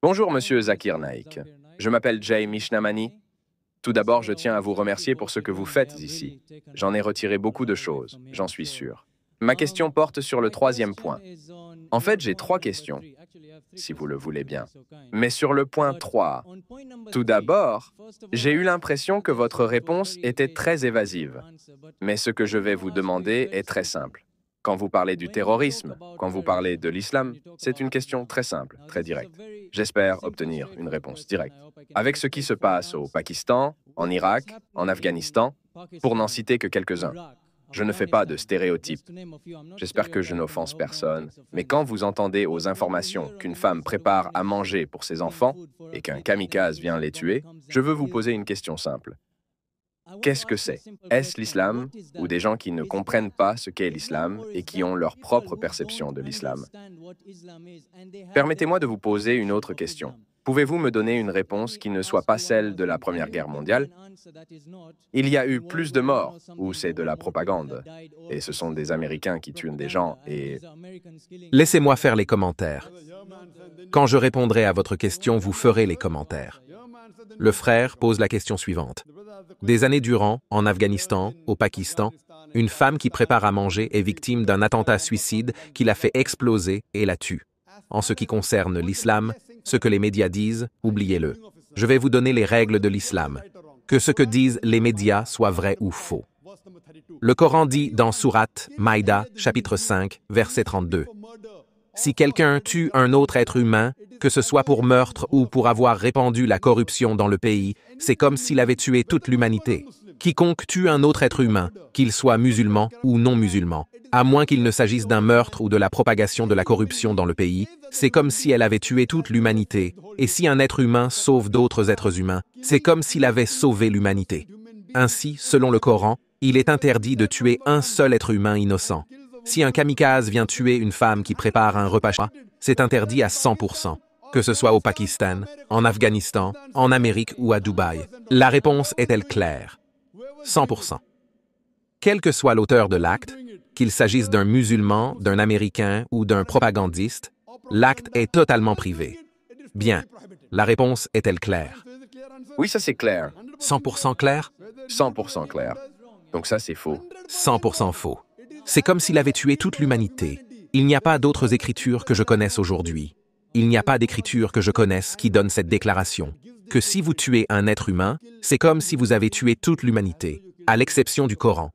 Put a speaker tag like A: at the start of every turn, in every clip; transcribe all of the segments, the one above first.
A: Bonjour, monsieur Zakir Naik. Je m'appelle Jay Mishnamani. Tout d'abord, je tiens à vous remercier pour ce que vous faites ici. J'en ai retiré beaucoup de choses, j'en suis sûr. Ma question porte sur le troisième point. En fait, j'ai trois questions, si vous le voulez bien. Mais sur le point 3, tout d'abord, j'ai eu l'impression que votre réponse était très évasive. Mais ce que je vais vous demander est très simple. Quand vous parlez du terrorisme, quand vous parlez de l'islam, c'est une question très simple, très directe. J'espère obtenir une réponse directe. Avec ce qui se passe au Pakistan, en Irak, en Afghanistan, pour n'en citer que quelques-uns. Je ne fais pas de stéréotypes. J'espère que je n'offense personne, mais quand vous entendez aux informations qu'une femme prépare à manger pour ses enfants et qu'un kamikaze vient les tuer, je veux vous poser une question simple. Qu'est-ce que c'est? Est-ce l'islam ou des gens qui ne comprennent pas ce qu'est l'islam et qui ont leur propre perception de l'islam? Permettez-moi de vous poser une autre question. Pouvez-vous me donner une réponse qui ne soit pas celle de la Première Guerre mondiale? Il y a eu plus de morts, ou c'est de la propagande, et ce sont des Américains qui tuent des gens et...
B: Laissez-moi faire les commentaires. Quand je répondrai à votre question, vous ferez les commentaires. Le frère pose la question suivante. Des années durant, en Afghanistan, au Pakistan, une femme qui prépare à manger est victime d'un attentat suicide qui la fait exploser et la tue. En ce qui concerne l'islam, ce que les médias disent, oubliez-le. Je vais vous donner les règles de l'islam. Que ce que disent les médias soit vrai ou faux. Le Coran dit dans Sourate Maïda, chapitre 5, verset 32. Si quelqu'un tue un autre être humain, que ce soit pour meurtre ou pour avoir répandu la corruption dans le pays, c'est comme s'il avait tué toute l'humanité. Quiconque tue un autre être humain, qu'il soit musulman ou non musulman, à moins qu'il ne s'agisse d'un meurtre ou de la propagation de la corruption dans le pays, c'est comme si elle avait tué toute l'humanité, et si un être humain sauve d'autres êtres humains, c'est comme s'il avait sauvé l'humanité. Ainsi, selon le Coran, il est interdit de tuer un seul être humain innocent. Si un kamikaze vient tuer une femme qui prépare un repas, c'est interdit à 100%, que ce soit au Pakistan, en Afghanistan, en Amérique ou à Dubaï. La réponse est-elle claire? 100%. Quel que soit l'auteur de l'acte, qu'il s'agisse d'un musulman, d'un Américain ou d'un propagandiste, l'acte est totalement privé. Bien. La réponse est-elle claire?
A: Oui, ça c'est clair.
B: 100% clair?
A: 100% clair. Donc ça c'est faux.
B: 100% faux. C'est comme s'il avait tué toute l'humanité. Il n'y a pas d'autres écritures que je connaisse aujourd'hui. Il n'y a pas d'écriture que je connaisse qui donne cette déclaration. Que si vous tuez un être humain, c'est comme si vous avez tué toute l'humanité, à l'exception du Coran.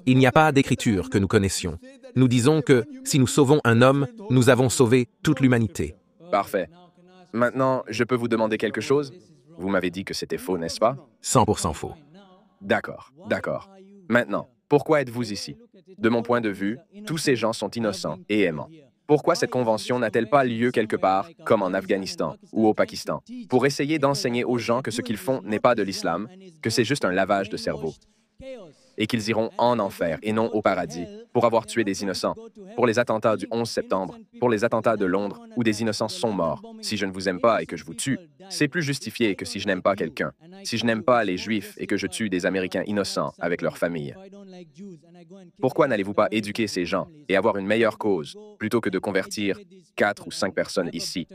B: Il n'y a pas d'écriture que nous connaissions. Nous disons que si nous sauvons un homme, nous avons sauvé toute l'humanité.
A: Parfait. Maintenant, je peux vous demander quelque chose? Vous m'avez dit que c'était faux, n'est-ce pas?
B: 100% faux.
A: D'accord, d'accord. Maintenant, pourquoi êtes-vous ici? De mon point de vue, tous ces gens sont innocents et aimants. Pourquoi cette convention n'a-t-elle pas lieu quelque part, comme en Afghanistan ou au Pakistan, pour essayer d'enseigner aux gens que ce qu'ils font n'est pas de l'islam, que c'est juste un lavage de cerveau, et qu'ils iront en enfer et non au paradis, pour avoir tué des innocents, pour les attentats du 11 septembre, pour les attentats de Londres, où des innocents sont morts. Si je ne vous aime pas et que je vous tue, c'est plus justifié que si je n'aime pas quelqu'un. Si je n'aime pas les Juifs et que je tue des Américains innocents avec leurs familles. Pourquoi n'allez-vous pas éduquer ces gens et avoir une meilleure cause, plutôt que de convertir 4 ou 5 personnes ici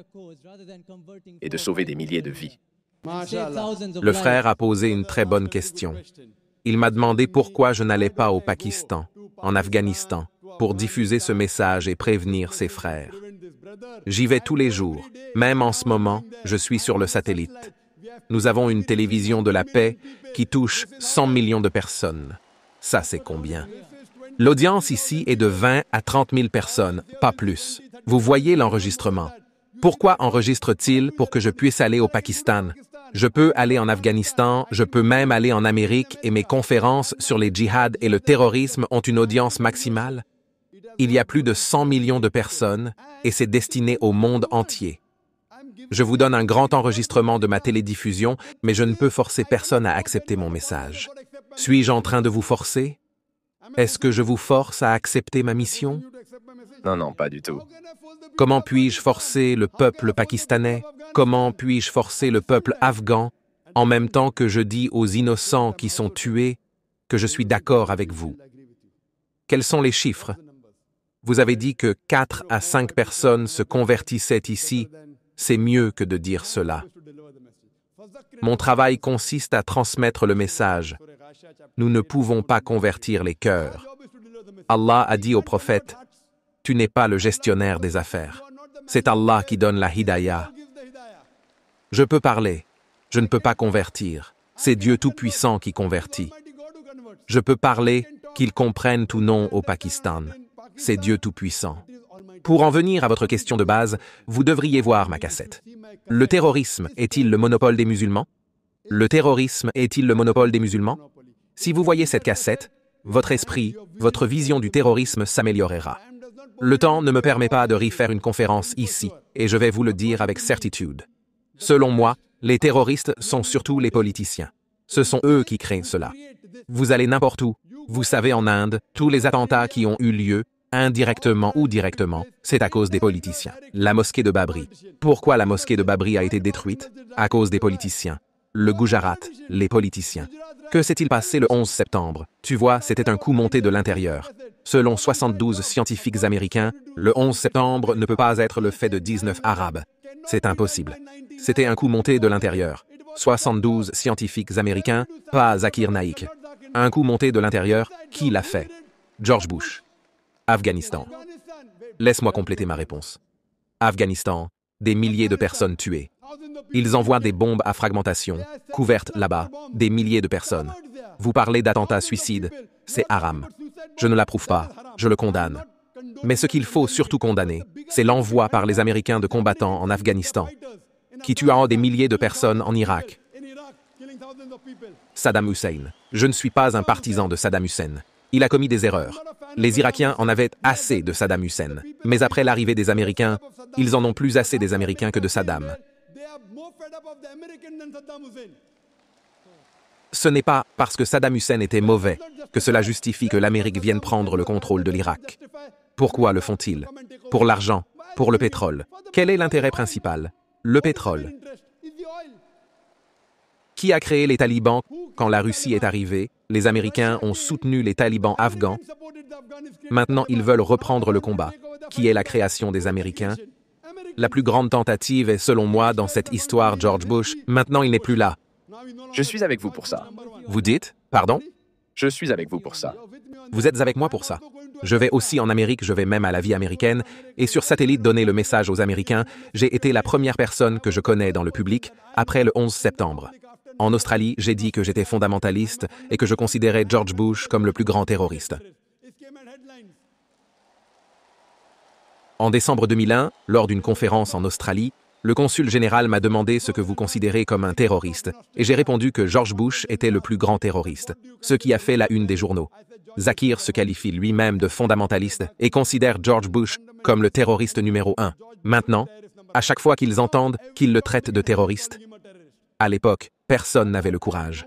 A: et de sauver des milliers de vies?
B: Le frère a posé une très bonne question. Il m'a demandé pourquoi je n'allais pas au Pakistan, en Afghanistan, pour diffuser ce message et prévenir ses frères. J'y vais tous les jours. Même en ce moment, je suis sur le satellite. Nous avons une télévision de la paix qui touche 100 millions de personnes. Ça, c'est combien? L'audience ici est de 20 à 30 000 personnes, pas plus. Vous voyez l'enregistrement. Pourquoi enregistre-t-il pour que je puisse aller au Pakistan? Je peux aller en Afghanistan, je peux même aller en Amérique et mes conférences sur les djihad et le terrorisme ont une audience maximale. Il y a plus de 100 millions de personnes et c'est destiné au monde entier. Je vous donne un grand enregistrement de ma télédiffusion, mais je ne peux forcer personne à accepter mon message. Suis-je en train de vous forcer? Est-ce que je vous force à accepter ma mission?
A: Non, non, pas du tout.
B: Comment puis-je forcer le peuple pakistanais? Comment puis-je forcer le peuple afghan, en même temps que je dis aux innocents qui sont tués que je suis d'accord avec vous? Quels sont les chiffres? Vous avez dit que 4 à 5 personnes se convertissaient ici. C'est mieux que de dire cela. Mon travail consiste à transmettre le message. Nous ne pouvons pas convertir les cœurs. Allah a dit au prophète, « Tu n'es pas le gestionnaire des affaires. C'est Allah qui donne la hidayah. » Je peux parler, je ne peux pas convertir. C'est Dieu Tout-Puissant qui convertit. Je peux parler, qu'ils comprennent ou non au Pakistan. C'est Dieu Tout-Puissant. Pour en venir à votre question de base, vous devriez voir ma cassette. Le terrorisme est-il le monopole des musulmans? Le terrorisme est-il le monopole des musulmans? Si vous voyez cette cassette, votre esprit, votre vision du terrorisme s'améliorera. Le temps ne me permet pas de refaire une conférence ici, et je vais vous le dire avec certitude. Selon moi, les terroristes sont surtout les politiciens. Ce sont eux qui créent cela. Vous allez n'importe où. Vous savez, en Inde, tous les attentats qui ont eu lieu, indirectement ou directement, c'est à cause des politiciens. La mosquée de Babri. Pourquoi la mosquée de Babri a été détruite? À cause des politiciens. Le Gujarat, les politiciens. Que s'est-il passé le 11 septembre? Tu vois, c'était un coup monté de l'intérieur. Selon 72 scientifiques américains, le 11 septembre ne peut pas être le fait de 19 Arabes. C'est impossible. C'était un coup monté de l'intérieur. 72 scientifiques américains, pas Zakir Naik. Un coup monté de l'intérieur, qui l'a fait? George Bush. Afghanistan. Laisse-moi compléter ma réponse. Afghanistan, des milliers de personnes tuées. Ils envoient des bombes à fragmentation, couvertes là-bas, des milliers de personnes. Vous parlez d'attentats suicides, c'est haram. Je ne l'approuve pas, je le condamne. Mais ce qu'il faut surtout condamner, c'est l'envoi par les Américains de combattants en Afghanistan, qui tuent des milliers de personnes en Irak. Saddam Hussein. Je ne suis pas un partisan de Saddam Hussein. Il a commis des erreurs. Les Irakiens en avaient assez de Saddam Hussein. Mais après l'arrivée des Américains, ils en ont plus assez des Américains que de Saddam. Ce n'est pas parce que Saddam Hussein était mauvais que cela justifie que l'Amérique vienne prendre le contrôle de l'Irak. Pourquoi le font-ils? Pour l'argent, pour le pétrole. Quel est l'intérêt principal? Le pétrole. Qui a créé les talibans? Quand la Russie est arrivée, les Américains ont soutenu les talibans afghans. Maintenant, ils veulent reprendre le combat. Qui est la création des Américains? La plus grande tentative est, selon moi, dans cette histoire, George Bush. Maintenant, il n'est plus là.
A: Je suis avec vous pour ça.
B: Vous dites? Pardon?
A: Je suis avec vous pour ça.
B: Vous êtes avec moi pour ça. Je vais aussi en Amérique, je vais même à la vie américaine, et sur satellite donner le message aux Américains. J'ai été la première personne que je connais dans le public après le 11 septembre. En Australie, j'ai dit que j'étais fondamentaliste et que je considérais George Bush comme le plus grand terroriste. En décembre 2001, lors d'une conférence en Australie, le consul général m'a demandé ce que vous considérez comme un terroriste, et j'ai répondu que George Bush était le plus grand terroriste, ce qui a fait la une des journaux. Zakir se qualifie lui-même de fondamentaliste et considère George Bush comme le terroriste numéro 1. Maintenant, à chaque fois qu'ils entendent qu'ils le traitent de terroriste, à l'époque, personne n'avait le courage.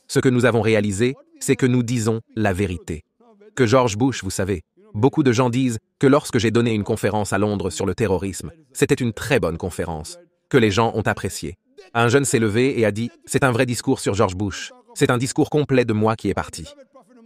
B: Ce que nous avons réalisé, c'est que nous disons la vérité. Que George Bush, vous savez, beaucoup de gens disent que lorsque j'ai donné une conférence à Londres sur le terrorisme, c'était une très bonne conférence, que les gens ont apprécié. Un jeune s'est levé et a dit « C'est un vrai discours sur George Bush. C'est un discours complet de moi qui est parti. »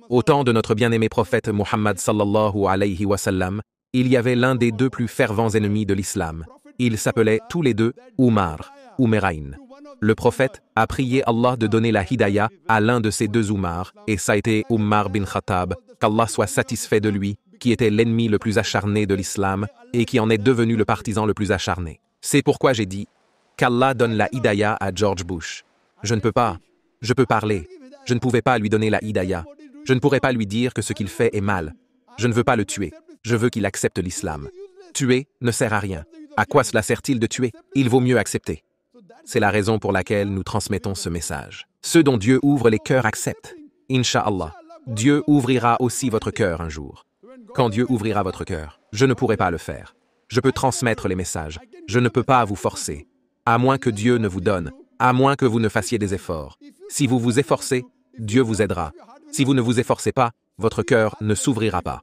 B: Au temps de notre bien-aimé prophète Muhammad sallallahu alayhi wa sallam, il y avait l'un des deux plus fervents ennemis de l'islam. Ils s'appelaient tous les deux Umar, Umerain. Le prophète a prié Allah de donner la hidayah à l'un de ces deux Umar, et ça a été Umar bin Khattab, qu'Allah soit satisfait de lui, qui était l'ennemi le plus acharné de l'islam et qui en est devenu le partisan le plus acharné. C'est pourquoi j'ai dit qu'Allah donne la hidayah à George Bush. Je ne peux pas. Je peux parler. Je ne pouvais pas lui donner la hidayah. Je ne pourrais pas lui dire que ce qu'il fait est mal. Je ne veux pas le tuer. Je veux qu'il accepte l'islam. Tuer ne sert à rien. À quoi cela sert-il de tuer? Il vaut mieux accepter. C'est la raison pour laquelle nous transmettons ce message. Ceux dont Dieu ouvre les cœurs acceptent. Inch'Allah. Dieu ouvrira aussi votre cœur un jour. Quand Dieu ouvrira votre cœur, je ne pourrai pas le faire. Je peux transmettre les messages. Je ne peux pas vous forcer. À moins que Dieu ne vous donne, à moins que vous ne fassiez des efforts. Si vous vous efforcez, Dieu vous aidera. Si vous ne vous efforcez pas, votre cœur ne s'ouvrira pas.